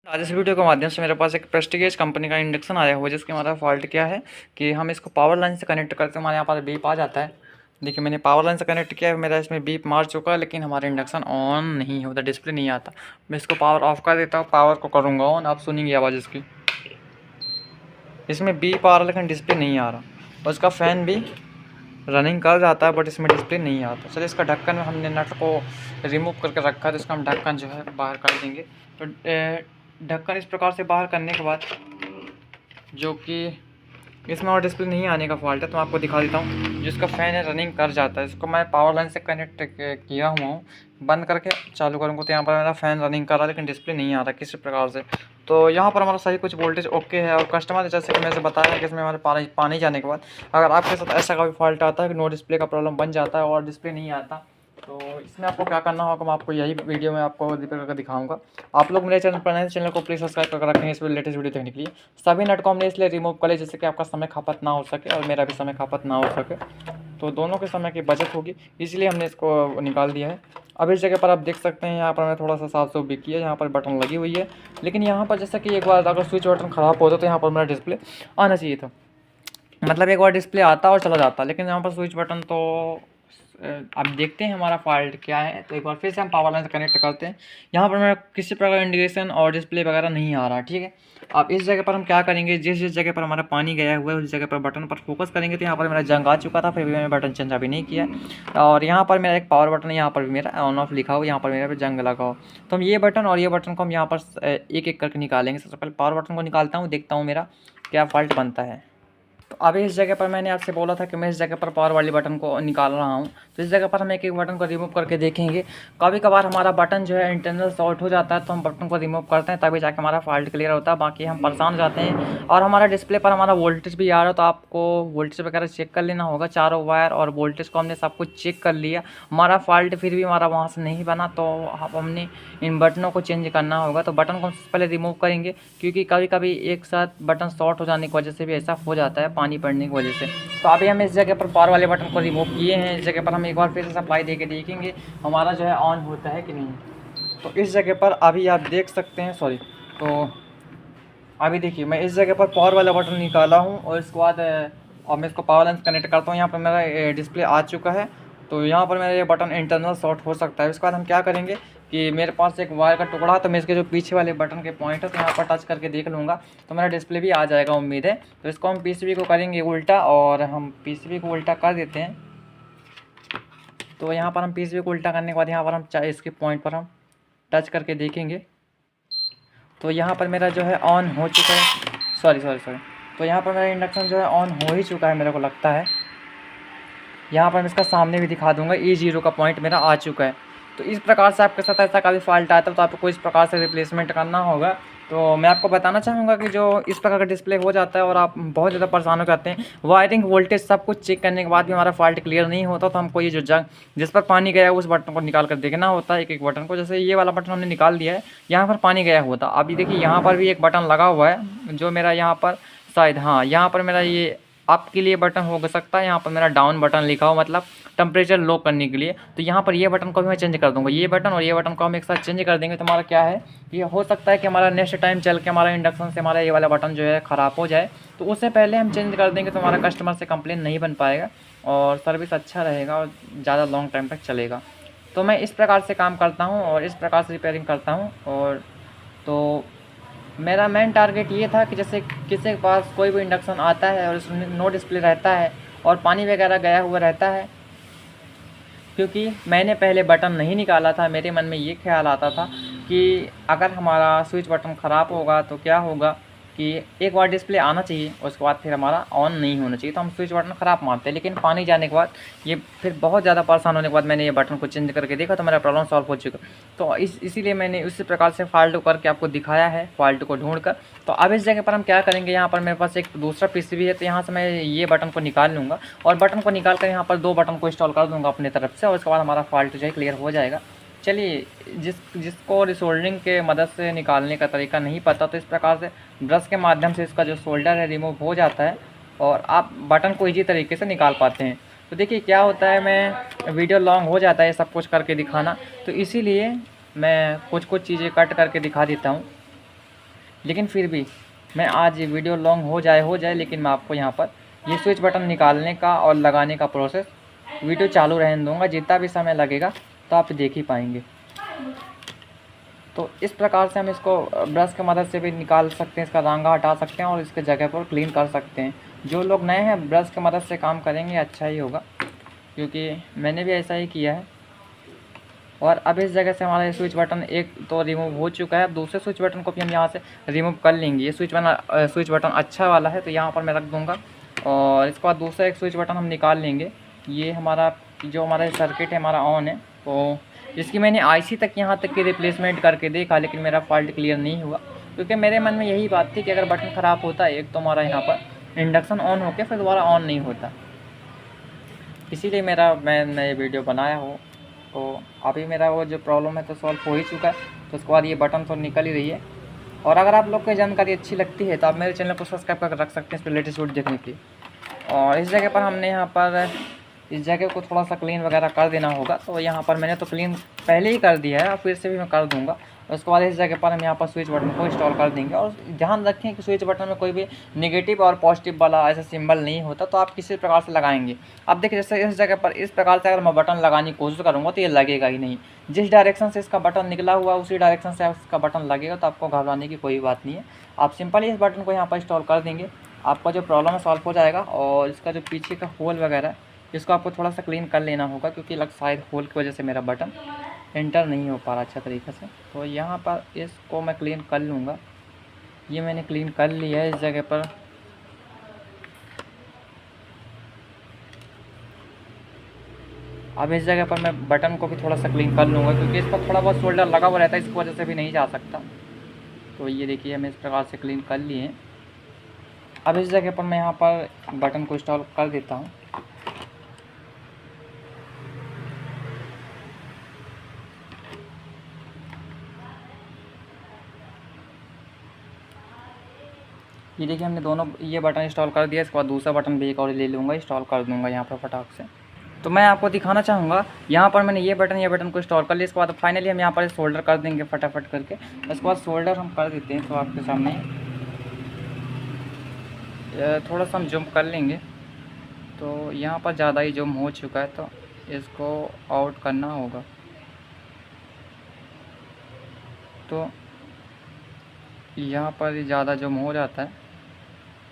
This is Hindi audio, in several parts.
आज इस वीडियो के माध्यम से मेरे पास एक प्रेस्टीजियस कंपनी का इंडक्शन आया हुआ है, जिसके हमारा फॉल्ट क्या है कि हम इसको पावर लाइन से कनेक्ट करते हैं, हमारे यहाँ पर बीप आ जाता है। देखिए मैंने पावर लाइन से कनेक्ट किया है, मेरा इसमें बीप मार चुका है, लेकिन हमारा इंडक्शन ऑन नहीं होता, डिस्प्ले नहीं आता। मैं इसको पावर ऑफ कर देता हूँ, पावर को करूँगा ऑन, आप सुनेंगे आवाज़ इसकी। इसमें बीप आ रहा है लेकिन डिस्प्ले नहीं आ रहा, और इसका फ़ैन भी रनिंग कर जाता है बट इसमें डिस्प्ले नहीं आता। चलिए इसका ढक्कन में हमने नट को रिमूव करके रखा है, तो इसका हम ढक्कन जो है बाहर कर देंगे। तो ढक्कन इस प्रकार से बाहर करने के बाद जो कि इसमें और डिस्प्ले नहीं आने का फॉल्ट है, तो मैं आपको दिखा देता हूँ। जिसका फ़ैन है रनिंग कर जाता है, इसको मैं पावर लाइन से कनेक्ट किया हुआ हूँ। बंद करके चालू करूँगा तो यहाँ पर मेरा फ़ैन रनिंग कर रहा है, लेकिन डिस्प्ले नहीं आ रहा किसी प्रकार से। तो यहाँ पर हमारा सही कुछ वोल्टेज ओके है। और कस्टमर जैसे कि मैंने बताया है कि इसमें हमारे पानी जाने के बाद अगर आपके साथ ऐसा कभी फॉल्ट आता है कि नो डिस्प्ले का प्रॉब्लम बन जाता है और डिस्प्ले नहीं आता, तो इसमें आपको क्या करना होगा मैं आपको यही वीडियो में आपको रिपेयर करके दिखाऊंगा। आप लोग मेरे चैनल पर नए, चैनल को प्लीज़ सब्सक्राइब करके रखेंगे इस लेटेस्ट वीडियो देखने के लिए। सभी नट को हमने इसलिए रिमूव कर लिया जिससे कि आपका समय खपत ना हो सके और मेरा भी समय खपत ना हो सके, तो दोनों के समय की बचत होगी, इसलिए हमने इसको निकाल दिया है। अब इस जगह पर आप देख सकते हैं, यहाँ पर मैंने थोड़ा सा साफ सुफ भी किया, यहाँ पर बटन लगी हुई है। लेकिन यहाँ पर जैसा कि एक बार अगर स्विच बटन ख़राब होता तो यहाँ पर मेरा डिस्प्ले आना चाहिए था, मतलब एक बार डिस्प्ले आता और चला जाता, लेकिन यहाँ पर स्विच बटन तो अब देखते हैं हमारा फॉल्ट क्या है। तो एक बार फिर से हम पावर लाइन से कनेक्ट करते हैं। यहाँ पर मेरा किसी प्रकार इंडिकेशन और डिस्प्ले वगैरह नहीं आ रहा, ठीक है। अब इस जगह पर हम क्या करेंगे, जिस जिस जगह पर हमारा पानी गया हुआ है उस जगह पर बटन पर फोकस करेंगे। तो यहाँ पर मेरा जंग आ चुका था, फिर भी मैंने बटन चेंज अभी नहीं किया। और यहाँ पर मेरा एक पावर बटन, यहाँ पर भी मेरा ऑन ऑफ लिखा हो, यहाँ पर मेरा भी जंग लगा हो। तो हम ये बटन और ये बटन को हम यहाँ पर एक एक करके निकालेंगे। सबसे पहले पावर बटन को निकालता हूँ, देखता हूँ मेरा क्या फॉल्ट बनता है। तो अभी इस जगह पर मैंने आपसे बोला था कि मैं इस जगह पर पावर वाली बटन को निकाल रहा हूँ। तो इस जगह पर हम एक एक बटन को रिमूव करके देखेंगे। कभी कभार हमारा बटन जो है इंटरनल शॉर्ट हो जाता है, तो हम बटन को रिमूव करते हैं, तभी जाके हमारा फॉल्ट क्लियर होता है। बाकी हम परेशान हो जाते हैं और हमारा डिस्प्ले पर हमारा वोल्टेज भी आ रहा है, तो आपको वोल्टेज वगैरह चेक कर लेना होगा। चारों वायर और वोल्टेज को हमने सब कुछ चेक कर लिया, हमारा फॉल्ट फिर भी हमारा वहाँ से नहीं बना, तो हमने इन बटनों को चेंज करना होगा। तो बटन को हम पहले रिमूव करेंगे, क्योंकि कभी कभी एक साथ बटन शॉर्ट हो जाने की वजह से भी ऐसा हो जाता है, पानी पड़ने की वजह से। तो अभी हम इस जगह पर पावर वाले बटन को रिमूव किए हैं। इस जगह पर हम एक बार फिर से सप्लाई दे के देखेंगे हमारा जो है ऑन होता है कि नहीं। तो इस जगह पर अभी आप देख सकते हैं, सॉरी, तो अभी देखिए मैं इस जगह पर पावर वाला बटन निकाला हूँ और इसके बाद अब मैं इसको पावर लाइन कनेक्ट करता हूँ। यहाँ पर मेरा डिस्प्ले आ चुका है, तो यहाँ पर मेरा ये बटन इंटरनल शॉर्ट हो सकता है। इसके बाद हम क्या करेंगे कि मेरे पास एक वायर का टुकड़ा है, तो मैं इसके जो पीछे वाले बटन के पॉइंट है तो यहाँ पर टच करके देख लूँगा, तो मेरा डिस्प्ले भी आ जाएगा, उम्मीद है। तो इसको हम पीसीबी को करेंगे उल्टा, और हम पीसीबी को उल्टा कर देते हैं। तो यहाँ पर हम पीसीबी को उल्टा करने के बाद यहाँ पर हम इसके पॉइंट पर हम टच करके देखेंगे, तो यहाँ पर मेरा जो है ऑन हो चुका है। सॉरी, तो यहाँ पर मेरा इंडक्शन जो है ऑन हो ही चुका है, मेरे को लगता है। यहाँ पर मैं इसका सामने भी दिखा दूंगा, E0 का पॉइंट मेरा आ चुका है। तो इस प्रकार से आपके साथ ऐसा कभी फॉल्ट आता है तो आपको इस प्रकार से रिप्लेसमेंट करना होगा। तो मैं आपको बताना चाहूँगा कि जो इस प्रकार का डिस्प्ले हो जाता है और आप बहुत ज़्यादा परेशान हो जाते हैं, वायरिंग वोल्टेज सब कुछ चेक करने के बाद भी हमारा फॉल्ट क्लियर नहीं होता, तो हमको ये जो जंग जिस पर पानी गया है उस बटन को निकाल कर देखना होता है, एक एक बटन को। जैसे ये वाला बटन हमने निकाल दिया है, यहाँ पर पानी गया हुआ था। अभी देखिए यहाँ पर भी एक बटन लगा हुआ है, जो मेरा यहाँ पर शायद, हाँ, यहाँ पर मेरा ये अप के लिए बटन हो सकता है, यहाँ पर मेरा डाउन बटन लिखा हो, मतलब टेम्परेचर लो करने के लिए। तो यहाँ पर ये बटन को भी मैं चेंज कर दूँगा, ये बटन और ये बटन को हम एक साथ चेंज कर देंगे। तो हमारा क्या है, ये हो सकता है कि हमारा नेक्स्ट टाइम चल के हमारा इंडक्शन से हमारा ये वाला बटन जो है ख़राब हो जाए, तो उससे पहले हम चेंज कर देंगे, तो हमारा कस्टमर से कंप्लेन नहीं बन पाएगा और सर्विस अच्छा रहेगा और ज़्यादा लॉन्ग टाइम तक चलेगा। तो मैं इस प्रकार से काम करता हूँ और इस प्रकार से रिपेयरिंग करता हूँ। और तो मेरा मेन टारगेट ये था कि जैसे किसी के पास कोई भी इंडक्शन आता है और उसमें नो डिस्प्ले रहता है और पानी वगैरह गया हुआ रहता है, क्योंकि मैंने पहले बटन नहीं निकाला था, मेरे मन में ये ख्याल आता था कि अगर हमारा स्विच बटन ख़राब होगा तो क्या होगा कि एक बार डिस्प्ले आना चाहिए, उसके बाद फिर हमारा ऑन नहीं होना चाहिए, तो हम स्विच बटन ख़राब मानते हैं। लेकिन पानी जाने के बाद ये फिर बहुत ज़्यादा परेशान होने के बाद मैंने ये बटन को चेंज करके देखा, तो मेरा प्रॉब्लम सॉल्व हो चुका। तो इसीलिए मैंने उसी प्रकार से फॉल्ट करके आपको दिखाया है, फॉल्ट को ढूंढ कर। तो अब इस जगह पर हम क्या करेंगे, यहाँ पर मेरे पास एक दूसरा पीसीबी है, तो यहाँ से मैं ये बटन को निकाल लूँगा और बटन को निकाल कर यहाँ पर दो बटन को इंस्टॉल कर दूँगा अपनी तरफ से, और उसके बाद हमारा फॉल्ट जो है क्लियर हो जाएगा। चलिए, जिसको रिसोल्डरिंग के मदद से निकालने का तरीका नहीं पता, तो इस प्रकार से ब्रश के माध्यम से इसका जो सोल्डर है रिमूव हो जाता है और आप बटन को ईजी तरीके से निकाल पाते हैं। तो देखिए क्या होता है, मैं वीडियो लॉन्ग हो जाता है सब कुछ करके दिखाना, तो इसीलिए मैं कुछ चीज़ें कट करके दिखा देता हूँ। लेकिन फिर भी मैं आज ये वीडियो लॉन्ग हो जाए लेकिन मैं आपको यहाँ पर ये स्विच बटन निकालने का और लगाने का प्रोसेस वीडियो चालू रहने दूँगा। जितना भी समय लगेगा तो आप देख ही पाएंगे। तो इस प्रकार से हम इसको ब्रश की मदद से भी निकाल सकते हैं, इसका रांगा हटा सकते हैं और इसके जगह पर क्लीन कर सकते हैं। जो लोग नए हैं ब्रश की मदद से काम करेंगे अच्छा ही होगा, क्योंकि मैंने भी ऐसा ही किया है। और अब इस जगह से हमारा ये स्विच बटन एक तो रिमूव हो चुका है। अब दूसरे स्विच बटन को भी हम यहाँ से रिमूव कर लेंगे। ये स्विच बटन अच्छा वाला है तो यहाँ पर मैं रख दूँगा। और इसके बाद दूसरा एक स्विच बटन हम निकाल लेंगे। ये हमारा जो हमारा सर्किट है हमारा ऑन है, तो इसकी मैंने आईसी तक यहाँ तक की रिप्लेसमेंट करके देखा, लेकिन मेरा फॉल्ट क्लियर नहीं हुआ, क्योंकि मेरे मन में यही बात थी कि अगर बटन ख़राब होता है एक तो हमारा यहाँ पर इंडक्शन ऑन होकर फिर दोबारा ऑन नहीं होता, इसीलिए मैंने ये वीडियो बनाया हो। तो अभी मेरा वो जो प्रॉब्लम है तो सॉल्व हो ही चुका है। तो उसके बाद ये बटन तो निकल ही रही है। और अगर आप लोग को जानकारी अच्छी लगती है तो आप मेरे चैनल को सब्सक्राइब करके रख सकते हैं इस पर लेटेस्ट वीडियो देखने के लिए। और इस जगह पर हमने यहाँ पर इस जगह को थोड़ा सा क्लीन वगैरह कर देना होगा। तो यहाँ पर मैंने तो क्लीन पहले ही कर दिया है और फिर से भी मैं कर दूँगा। उसके बाद इस जगह पर हम यहाँ पर स्विच बटन को इंस्टॉल कर देंगे। और ध्यान रखें कि स्विच बटन में कोई भी नेगेटिव और पॉजिटिव वाला ऐसा सिंबल नहीं होता, तो आप किसी प्रकार से लगाएंगे। अब देखिए जैसे इस जगह पर इस प्रकार से अगर मैं बटन लगाने की कोशिश करूँगा तो ये लगेगा ही नहीं। जिस डायरेक्शन से इसका बटन निकला हुआ उसी डायरेक्शन से इसका बटन लगेगा, तो आपको घबराने की कोई बात नहीं है। आप सिंपली इस बटन को यहाँ पर इंस्टॉल कर देंगे, आपका जो प्रॉब्लम है सॉल्व हो जाएगा। और इसका जो पीछे का होल वगैरह इसको आपको थोड़ा सा क्लीन कर लेना होगा, क्योंकि शायद होल की वजह से मेरा बटन एंटर नहीं हो पा रहा अच्छा तरीके से। तो यहाँ पर इसको मैं क्लीन कर लूँगा। ये मैंने क्लीन कर लिया है इस जगह पर। अब इस जगह पर मैं बटन को भी थोड़ा सा क्लीन कर लूँगा, क्योंकि इस पर थोड़ा बहुत शोल्डर लगा हुआ रहता है, इस वजह से भी नहीं जा सकता। तो ये देखिए हमें इस प्रकार से क्लीन कर लिए। अब इस जगह पर मैं यहाँ पर बटन को इंस्टॉल कर देता हूँ। ये देखिए हमने दोनों ये बटन इंस्टॉल कर दिया। इसके बाद दूसरा बटन भी एक और ले लूँगा, इंस्टॉल कर दूँगा यहाँ पर फटाक से। तो मैं आपको दिखाना चाहूँगा यहाँ पर मैंने ये बटन को इंस्टॉल कर लिया। इसके बाद फाइनली हम यहाँ पर सोल्डर कर देंगे फटाफट करके। इसके बाद सोल्डर हम कर देते हैं। तो आपके सामने थोड़ा सा हम जूम कर लेंगे। तो यहाँ पर ज़्यादा ही जूम हो चुका है, तो इसको आउट करना होगा। तो यहाँ पर ज़्यादा जूम हो जाता है,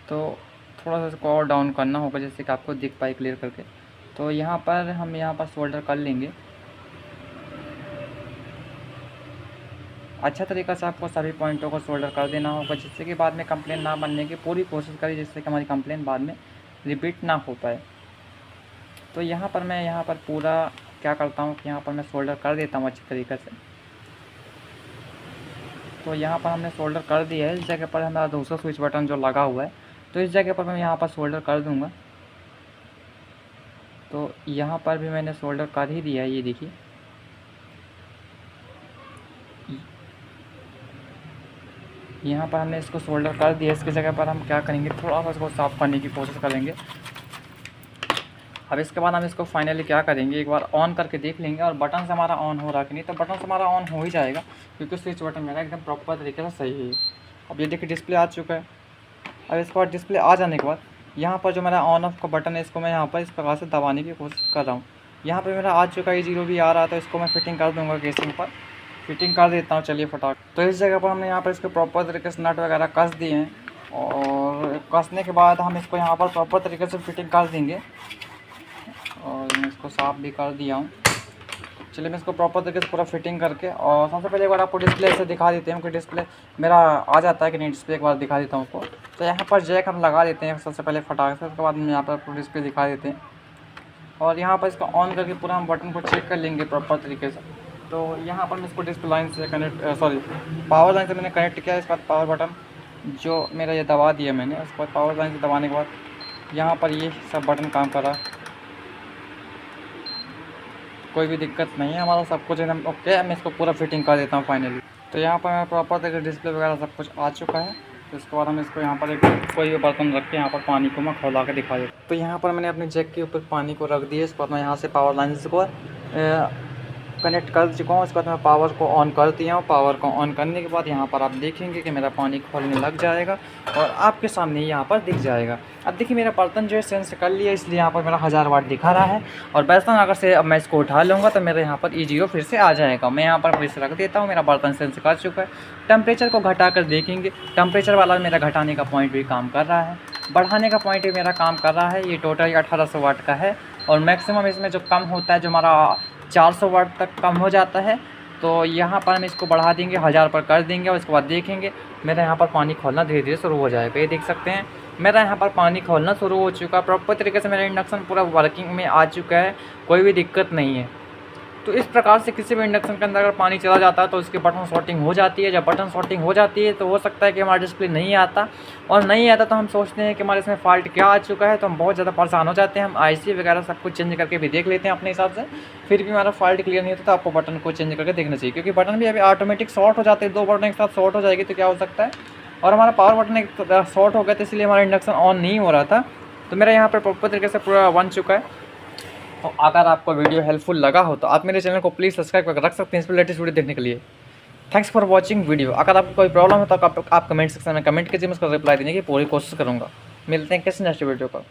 तो थोड़ा सा इसको और डाउन करना होगा, जैसे कि आपको दिख पाए क्लियर करके। तो यहाँ पर हम यहाँ पर सोल्डर कर लेंगे। अच्छा तरीक़ा से आपको सभी पॉइंटों को सोल्डर कर देना होगा, जिससे कि बाद में कंप्लेन ना बनने की पूरी कोशिश करें, जिससे कि हमारी कंप्लेन बाद में रिपीट ना हो पाए। तो यहाँ पर मैं पूरा क्या करता हूँ कि यहाँ पर मैं सोल्डर कर देता हूँ अच्छी तरीक़े से। तो यहाँ पर हमने सोल्डर कर दिया है। इस जगह पर हमारा दूसरा स्विच बटन जो लगा हुआ है, तो इस जगह पर मैं यहाँ पर सोल्डर कर दूँगा। तो यहाँ पर भी मैंने सोल्डर कर ही दिया है, ये देखिए। यहाँ पर हमने इसको सोल्डर कर दिया। इसकी जगह पर हम क्या करेंगे, थोड़ा सा इसको साफ़ करने की कोशिश करेंगे। अब इसके बाद हम इसको फाइनली क्या करेंगे, एक बार ऑन करके देख लेंगे। और बटन से हमारा ऑन हो रहा कि नहीं, तो बटन से हमारा ऑन हो ही जाएगा, क्योंकि स्विच बटन मेरा एकदम प्रॉपर तरीके से सही है। अब ये देखिए डिस्प्ले आ चुका है। अब इसके बाद डिस्प्ले आ जाने के बाद यहाँ पर जो मेरा ऑन ऑफ का बटन है, इसको मैं यहाँ पर इस प्रकार से दबाने की कोशिश कर रहा हूँ। यहाँ पर मेरा आ चुका है, 0 भी आ रहा था। इसको मैं फिटिंग कर दूँगा, केसिंग पर फिटिंग कर देता हूँ। चलिए फटाक। तो इस जगह पर हमने यहाँ पर इसके प्रॉपर तरीके से नट वगैरह कस दिए हैं, और कसने के बाद हम इसको यहाँ पर प्रॉपर तरीके से फिटिंग कर देंगे। और मैं इसको साफ़ भी कर दिया हूँ। चलिए मैं इसको प्रॉपर तरीके से पूरा फिटिंग करके, और सबसे पहले एक बार आपको डिस्प्ले से दिखा देते हैं कि डिस्प्ले मेरा आ जाता है कि नहीं। डिस्प्ले एक बार दिखा देता हूँ आपको। तो यहाँ पर जैक हम लगा देते हैं सबसे पहले फटाक से। उसके बाद हम यहाँ पर आपको डिस्प्ले दिखा देते हैं, और यहाँ पर इसको ऑन करके पूरा हम बटन को चेक कर लेंगे प्रॉपर तरीके से। तो यहाँ पर मैं इसको डिस्प्ले लाइन से पावर लाइन से मैंने कनेक्ट किया। इसके बाद पावर बटन जो मेरा ये दबा दिया मैंने, उसके बाद पावर लाइन से दबाने के बाद यहाँ पर ये सब बटन काम कर रहा है। कोई भी दिक्कत नहीं है, हमारा सब कुछ एकदम ओके है। मैं इसको पूरा फिटिंग कर देता हूँ फाइनली। तो यहाँ पर मैं प्रॉपर तरीके डिस्प्ले वगैरह सब कुछ आ चुका है। तो इसके बाद हम इसको यहाँ पर एक कोई भी बर्तन रख के यहाँ पर पानी को मैं खौला के दिखा देता हूँ। तो यहाँ पर मैंने अपने जैक के ऊपर पानी को रख दिया। इसके बाद मैं यहाँ से पावर लाइन को कनेक्ट कर चुका हूँ। उसके बाद मैं पावर को ऑन कर दिया हूँ। पावर को ऑन करने के बाद यहाँ पर आप देखेंगे कि मेरा पानी खोलने लग जाएगा और आपके सामने यहाँ पर दिख जाएगा। अब देखिए मेरा बर्तन जो है सेंस कर लिया, इसलिए यहाँ पर मेरा 1000 वाट दिखा रहा है। और बर्तन अगर से अब मैं इसको उठा लूँगा तो मेरे यहाँ पर E0 फिर से आ जाएगा। मैं यहाँ पर फिर से रख देता हूँ। मेरा बर्तन सेंस कर चुका है। टेम्परेचर को घटा कर देखेंगे, टेम्परेचर वाला मेरा घटाने का पॉइंट भी काम कर रहा है, बढ़ाने का पॉइंट भी मेरा काम कर रहा है। ये टोटल 1800 वाट का है और मैक्सिमम इसमें जो कम होता है, जो हमारा 400 वाट तक कम हो जाता है, तो यहाँ पर हम इसको बढ़ा देंगे, 1000 पर कर देंगे और उसके बाद देखेंगे मेरा यहाँ पर पानी खोलना धीरे धीरे शुरू हो जाएगा। ये देख सकते हैं मेरा यहाँ पर पानी खोलना शुरू हो चुका है। प्रॉपर तरीके से मेरा इंडक्शन पूरा वर्किंग में आ चुका है, कोई भी दिक्कत नहीं है। तो इस प्रकार से किसी भी इंडक्शन के अंदर अगर पानी चला जाता है तो उसकी बटन शॉर्टिंग हो जाती है। जब बटन शॉर्टिंग हो जाती है तो हो सकता है कि हमारा डिस्प्ले नहीं आता, और नहीं आता तो हम सोचते हैं कि हमारे इसमें फॉल्ट क्या आ चुका है, तो हम बहुत ज़्यादा परेशान हो जाते हैं। हम IC वगैरह सब कुछ चेंज करके भी देख लेते हैं अपने हिसाब से, फिर भी हमारा फॉल्ट क्लियर नहीं होता। तो आपको बटन को चेंज करके देखना चाहिए, क्योंकि बटन भी अभी ऑटोमेटिक शॉर्ट हो जाते हैं। 2 बटन एक साथ शॉर्ट हो जाएगी तो क्या हो सकता है, और हमारा पावर बटन एक शॉर्ट हो गया तो इसलिए हमारा इंडक्शन ऑन नहीं हो रहा था। तो मेरा यहाँ पर प्रॉपर तरीके से पूरा बन चुका है। तो अगर आपको वीडियो हेल्पफुल लगा हो तो आप मेरे चैनल को प्लीज़ सब्सक्राइब करके रख सकते हैं इस पर लेटेस्ट वीडियो देखने के लिए। Thanks for watching video. अगर आपको कोई प्रॉब्लम है तो आप कमेंट सेक्शन में कमेंट कीजिए, मैं उसका रिप्लाई देने की पूरी कोशिश करूँगा। मिलते हैं किसी नेक्स्ट वीडियो पर।